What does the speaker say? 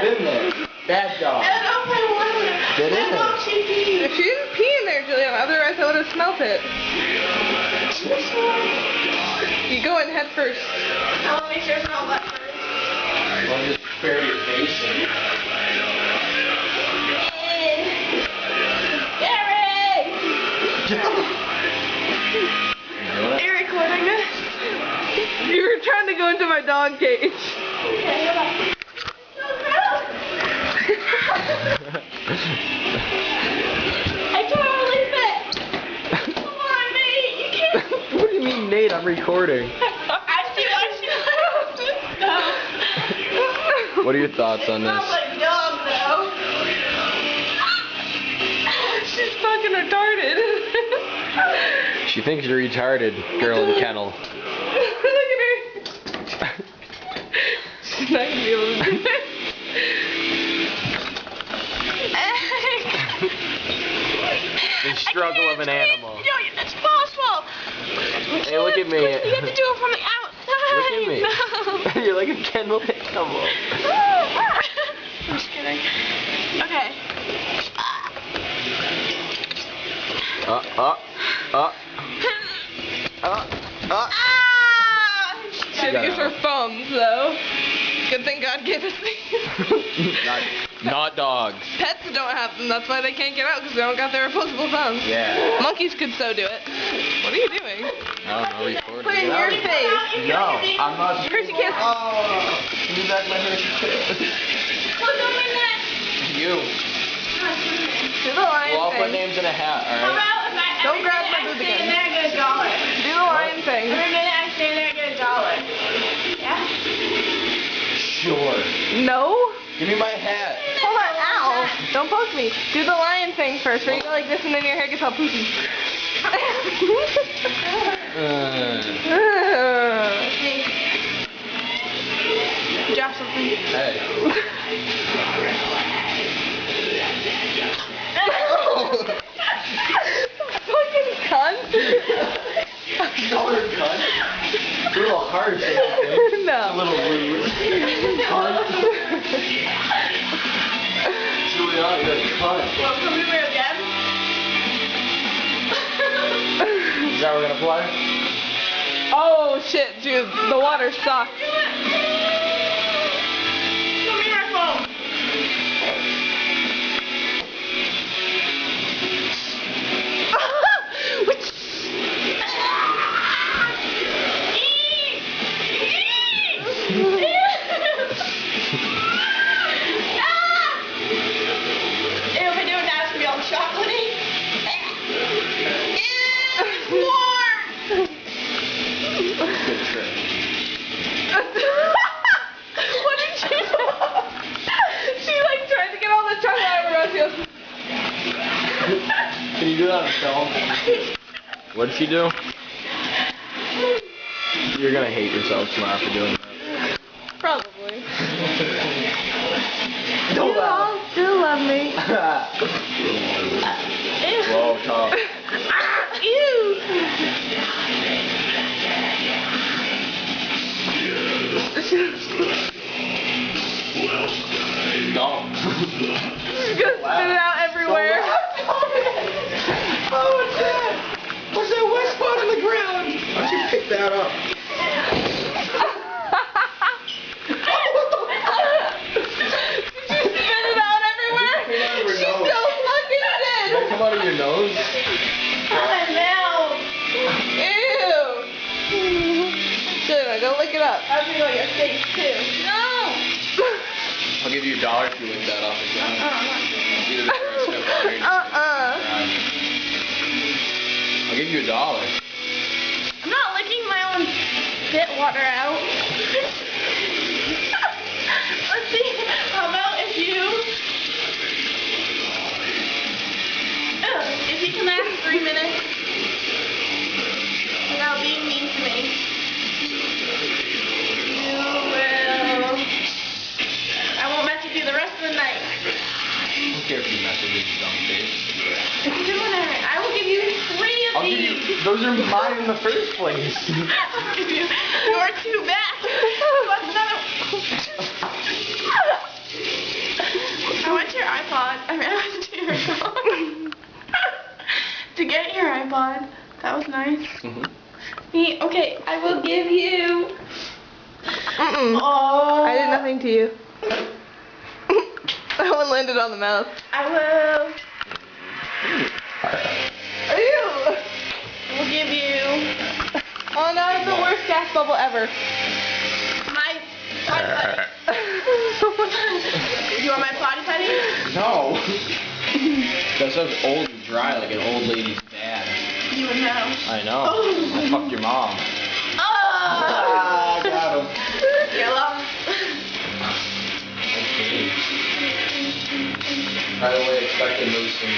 Get in there. Bad dog. I don't know if I want to. Get in there. If she didn't pee in there, Juliana, otherwise I would have smelt it. You go in head first. I want to make sure it's not wet first. Well, just bury your face in it. Are you recording this? You were trying to go into my dog cage. Okay, hold on. I totally fit. Come on, Nate. You can't. What do you mean, Nate? I'm recording. I should. No. What are your thoughts on Smells this? like dog, though. She's fucking retarded. She thinks you're retarded, girl in the kennel. Look at her. She's not gonna be able to do it. The struggle of an animal. No, that's possible. Hey, look at me. You have to do it from the outside. Look at me. No. You're like a kennel animal. I'm just kidding. Okay. Ah! She had to use her thumbs, though. Good thing God gave us these. Not dogs. Pets don't have them, that's why they can't get out, because they don't got their opposable thumbs. Yeah. Monkeys could so do it. What are you doing? I don't know, recording. Put it in your face. No, I'm not. Hershey kiss. Oh, give me back my Hershey kiss. Look on my neck. You. Do the lion Well, I'll put thing. names in a hat, How alright? about if I Don't grab my boob stay again. in there, I get $1. Do the lion thing. Every minute I stay in there, I get $1. Yeah? Sure. No? Give me my hat. Hold on, ow. Don't poke me. Do the lion thing first, where you go like this and then your hair gets all poofy. Drop something. Hey. Fucking cunt. Call her cunt. It's a little harsh, I think. No. A little rude. Cunt. Juliana, you're a cunt. Well, come here again. Is that we're gonna fly? Oh shit, dude, the water sucked. Show me my phone. Good trick. What did she do? She like tried to get all the chocolate out of her mouth. She goes, Can you do that on film? What did she do? You're gonna hate yourself tomorrow for doing that. probably. Don't You all still love me. Whoa, Tom. Ew. Don't. She's gonna spit it out everywhere. Oh, what's that? What's that wet spot on the ground? Why don't you pick that up? Spit it out everywhere. It She came out of her so nose. fucking Did that did. come out of your nose? My mouth. Ew. Good, I go lick it up. I'll do it on your face, too. No! I'll give you $1 if you lick that off again. I'm not doing it. Either the first step or your I'll give you $1. I'm not licking my own spit water out. Let's see. How about if you can last 3 minutes without being mean to me, you will. I won't mess with you the rest of the night. I don't care if you mess with your dumb face. I will give you 3 of I'll give these. you. Those are mine in the first place. I'll give you your 2 back. What's another? bud. That was nice. Mhm. Me, okay, I will give you. I did nothing to you. That one landed on the mouth. I will. Ew. I will give you Oh no, I have the worst gas bubble ever. my potty putty. You want my potty putty? No. That sounds old and dry, like an old lady's dad. You would know. I know. Oh. I fucked your mom. Oh! Ah, got him. Yellow. Okay. By the way, expect to lose some